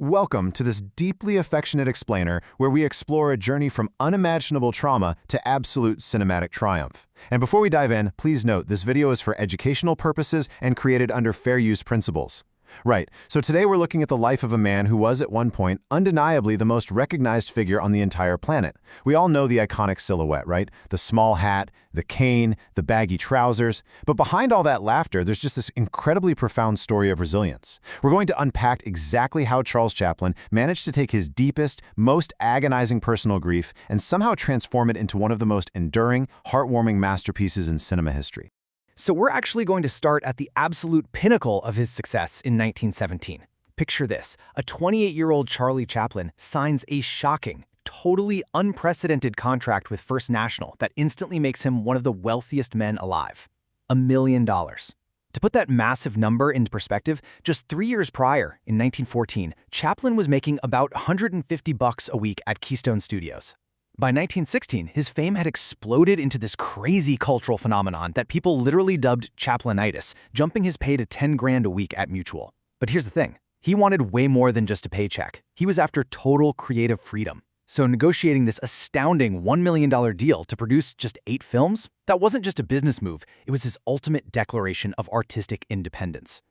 Welcome to this deeply affectionate explainer where we explore a journey from unimaginable trauma to absolute cinematic triumph. And before we dive in, please note this video is for educational purposes and created under fair use principles. Right, so today we're looking at the life of a man who was at one point undeniably the most recognized figure on the entire planet. We all know the iconic silhouette, right? The small hat, the cane, the baggy trousers. But behind all that laughter, there's just this incredibly profound story of resilience. We're going to unpack exactly how Charles Chaplin managed to take his deepest, most agonizing personal grief and somehow transform it into one of the most enduring, heartwarming masterpieces in cinema history. So we're actually going to start at the absolute pinnacle of his success in 1917. Picture this, a 28-year-old Charlie Chaplin signs a shocking, totally unprecedented contract with First National that instantly makes him one of the wealthiest men alive. $1 million. To put that massive number into perspective, just 3 years prior, in 1914, Chaplin was making about $150 a week at Keystone Studios. By 1916, his fame had exploded into this crazy cultural phenomenon that people literally dubbed Chaplinitis, jumping his pay to 10 grand a week at Mutual. But here's the thing, he wanted way more than just a paycheck. He was after total creative freedom. So negotiating this astounding $1 million deal to produce just 8 films, that wasn't just a business move, it was his ultimate declaration of artistic independence.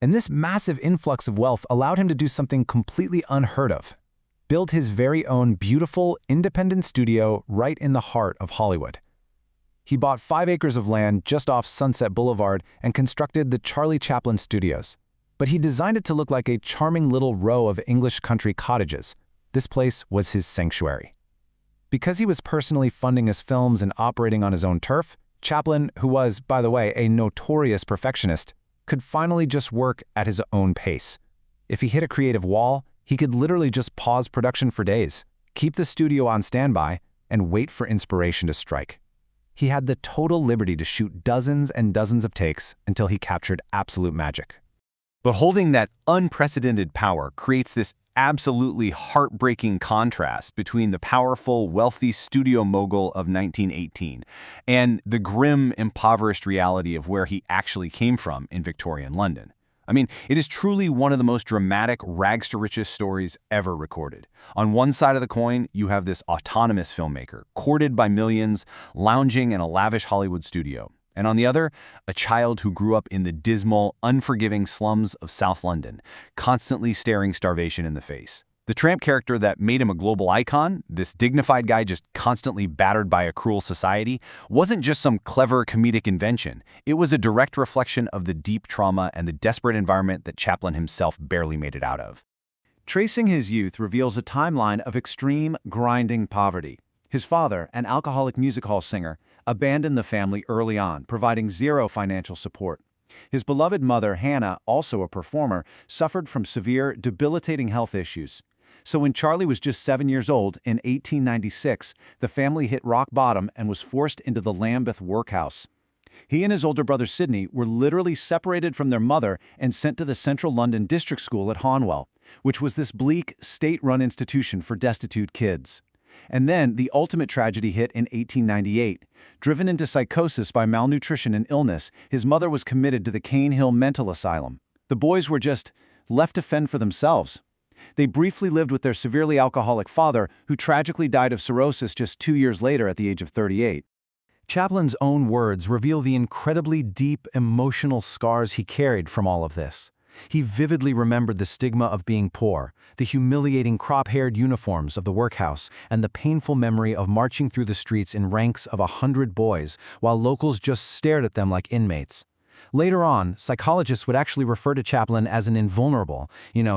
And this massive influx of wealth allowed him to do something completely unheard of. Build his very own beautiful, independent studio right in the heart of Hollywood. He bought 5 acres of land just off Sunset Boulevard and constructed the Charlie Chaplin Studios. But he designed it to look like a charming little row of English country cottages. This place was his sanctuary. Because he was personally funding his films and operating on his own turf, Chaplin, who was, by the way, a notorious perfectionist, could finally just work at his own pace. If he hit a creative wall, he could literally just pause production for days, keep the studio on standby, and wait for inspiration to strike. He had the total liberty to shoot dozens and dozens of takes until he captured absolute magic. But holding that unprecedented power creates this absolutely heartbreaking contrast between the powerful, wealthy studio mogul of 1918 and the grim, impoverished reality of where he actually came from in Victorian London. I mean, it is truly one of the most dramatic rags-to-riches stories ever recorded. On one side of the coin, you have this autonomous filmmaker, courted by millions, lounging in a lavish Hollywood studio. And on the other, a child who grew up in the dismal, unforgiving slums of South London, constantly staring starvation in the face. The tramp character that made him a global icon, this dignified guy just constantly battered by a cruel society, wasn't just some clever comedic invention. It was a direct reflection of the deep trauma and the desperate environment that Chaplin himself barely made it out of. Tracing his youth reveals a timeline of extreme, grinding poverty. His father, an alcoholic music hall singer, abandoned the family early on, providing zero financial support. His beloved mother, Hannah, also a performer, suffered from severe, debilitating health issues. So when Charlie was just 7 years old, in 1896, the family hit rock bottom and was forced into the Lambeth workhouse. He and his older brother Sidney were literally separated from their mother and sent to the Central London District School at Hanwell, which was this bleak, state-run institution for destitute kids. And then the ultimate tragedy hit in 1898. Driven into psychosis by malnutrition and illness, his mother was committed to the Cane Hill Mental Asylum. The boys were just left to fend for themselves. They briefly lived with their severely alcoholic father, who tragically died of cirrhosis just 2 years later at the age of 38. Chaplin's own words reveal the incredibly deep emotional scars he carried from all of this. He vividly remembered the stigma of being poor, the humiliating crop-haired uniforms of the workhouse, and the painful memory of marching through the streets in ranks of 100 boys, while locals just stared at them like inmates. Later on, psychologists would actually refer to Chaplin as an invulnerable,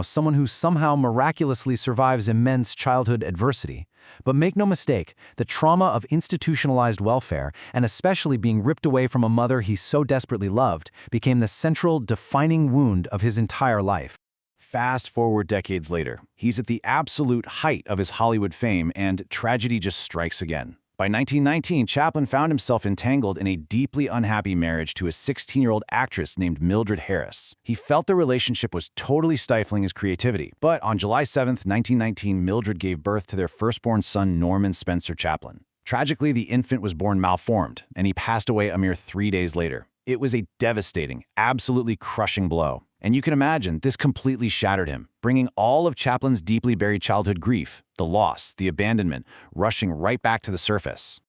someone who somehow miraculously survives immense childhood adversity. But make no mistake, the trauma of institutionalized welfare, and especially being ripped away from a mother he so desperately loved, became the central, defining wound of his entire life. Fast forward decades later, he's at the absolute height of his Hollywood fame, and tragedy just strikes again. By 1919, Chaplin found himself entangled in a deeply unhappy marriage to a 16-year-old actress named Mildred Harris. He felt the relationship was totally stifling his creativity, but on July 7, 1919, Mildred gave birth to their firstborn son, Norman Spencer Chaplin. Tragically, the infant was born malformed, and he passed away a mere 3 days later. It was a devastating, absolutely crushing blow. And you can imagine, this completely shattered him, bringing all of Chaplin's deeply buried childhood grief, the loss, the abandonment, rushing right back to the surface.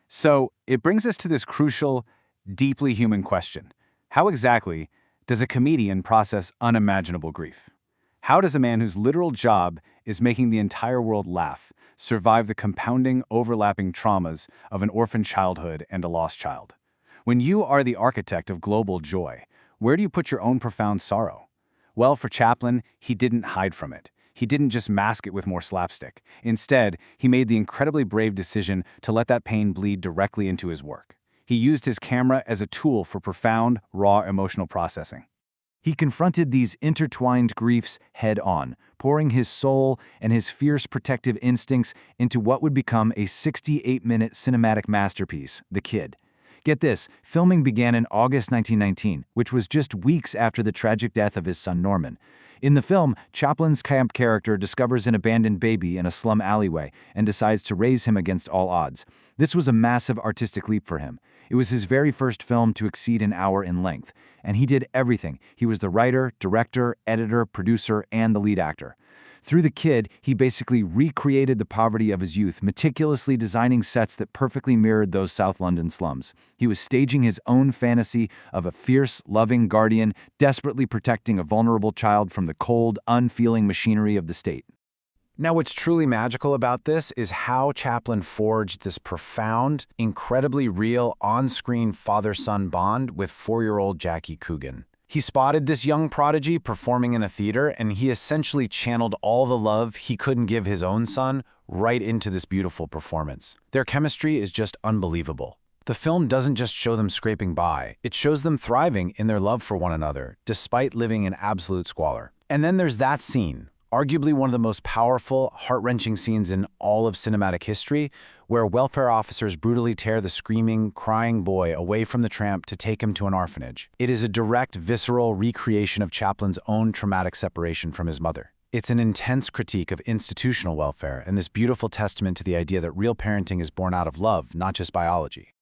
So, it brings us to this crucial, deeply human question. How exactly does a comedian process unimaginable grief? How does a man whose literal job is making the entire world laugh survive the compounding, overlapping traumas of an orphaned childhood and a lost child? When you are the architect of global joy, where do you put your own profound sorrow? Well, for Chaplin, he didn't hide from it. He didn't just mask it with more slapstick. Instead, he made the incredibly brave decision to let that pain bleed directly into his work. He used his camera as a tool for profound, raw emotional processing. He confronted these intertwined griefs head-on, pouring his soul and his fierce protective instincts into what would become a 68-minute cinematic masterpiece, The Kid. Get this, filming began in August 1919, which was just weeks after the tragic death of his son Norman. In the film, Chaplin's camp character discovers an abandoned baby in a slum alleyway and decides to raise him against all odds. This was a massive artistic leap for him. It was his very first film to exceed an hour in length, and he did everything. He was the writer, director, editor, producer, and the lead actor. Through The Kid, he basically recreated the poverty of his youth, meticulously designing sets that perfectly mirrored those South London slums. He was staging his own fantasy of a fierce, loving guardian, desperately protecting a vulnerable child from the cold, unfeeling machinery of the state. Now, what's truly magical about this is how Chaplin forged this profound, incredibly real on-screen father-son bond with 4-year-old Jackie Coogan. He spotted this young prodigy performing in a theater, and he essentially channeled all the love he couldn't give his own son right into this beautiful performance. Their chemistry is just unbelievable. The film doesn't just show them scraping by, it shows them thriving in their love for one another, despite living in absolute squalor. And then there's that scene, arguably one of the most powerful, heart-wrenching scenes in all of cinematic history, where welfare officers brutally tear the screaming, crying boy away from the tramp to take him to an orphanage. It is a direct, visceral recreation of Chaplin's own traumatic separation from his mother. It's an intense critique of institutional welfare and this beautiful testament to the idea that real parenting is born out of love, not just biology.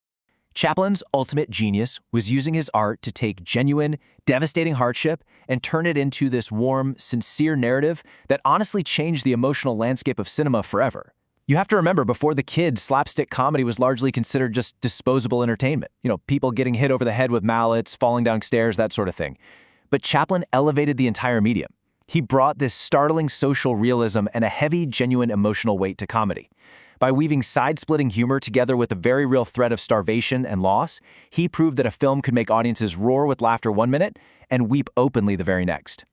Chaplin's ultimate genius was using his art to take genuine, devastating hardship and turn it into this warm, sincere narrative that honestly changed the emotional landscape of cinema forever. You have to remember, before The Kid, slapstick comedy was largely considered just disposable entertainment. People getting hit over the head with mallets, falling down stairs, that sort of thing. But Chaplin elevated the entire medium. He brought this startling social realism and a heavy, genuine emotional weight to comedy. By weaving side-splitting humor together with a very real threat of starvation and loss, he proved that a film could make audiences roar with laughter one minute and weep openly the very next.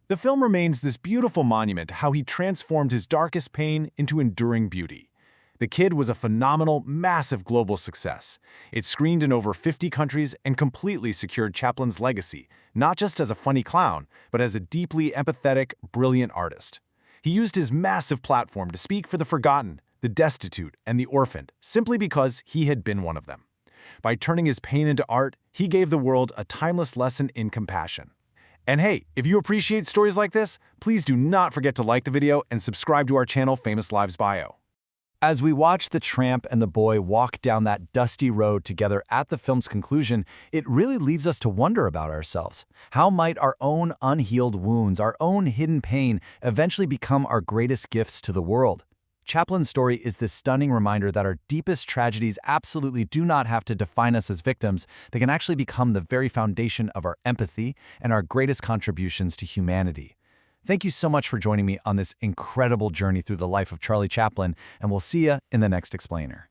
The film remains this beautiful monument to how he transformed his darkest pain into enduring beauty. The Kid was a phenomenal, massive global success. It screened in over 50 countries and completely secured Chaplin's legacy, not just as a funny clown, but as a deeply empathetic, brilliant artist. He used his massive platform to speak for the forgotten, the destitute, and the orphaned, simply because he had been one of them. By turning his pain into art, he gave the world a timeless lesson in compassion. And hey, if you appreciate stories like this, please do not forget to like the video and subscribe to our channel, Famous Lives Bio. As we watch the tramp and the boy walk down that dusty road together at the film's conclusion, it really leaves us to wonder about ourselves. How might our own unhealed wounds, our own hidden pain, eventually become our greatest gifts to the world? Chaplin's story is this stunning reminder that our deepest tragedies absolutely do not have to define us as victims. They can actually become the very foundation of our empathy and our greatest contributions to humanity. Thank you so much for joining me on this incredible journey through the life of Charlie Chaplin, and we'll see you in the next explainer.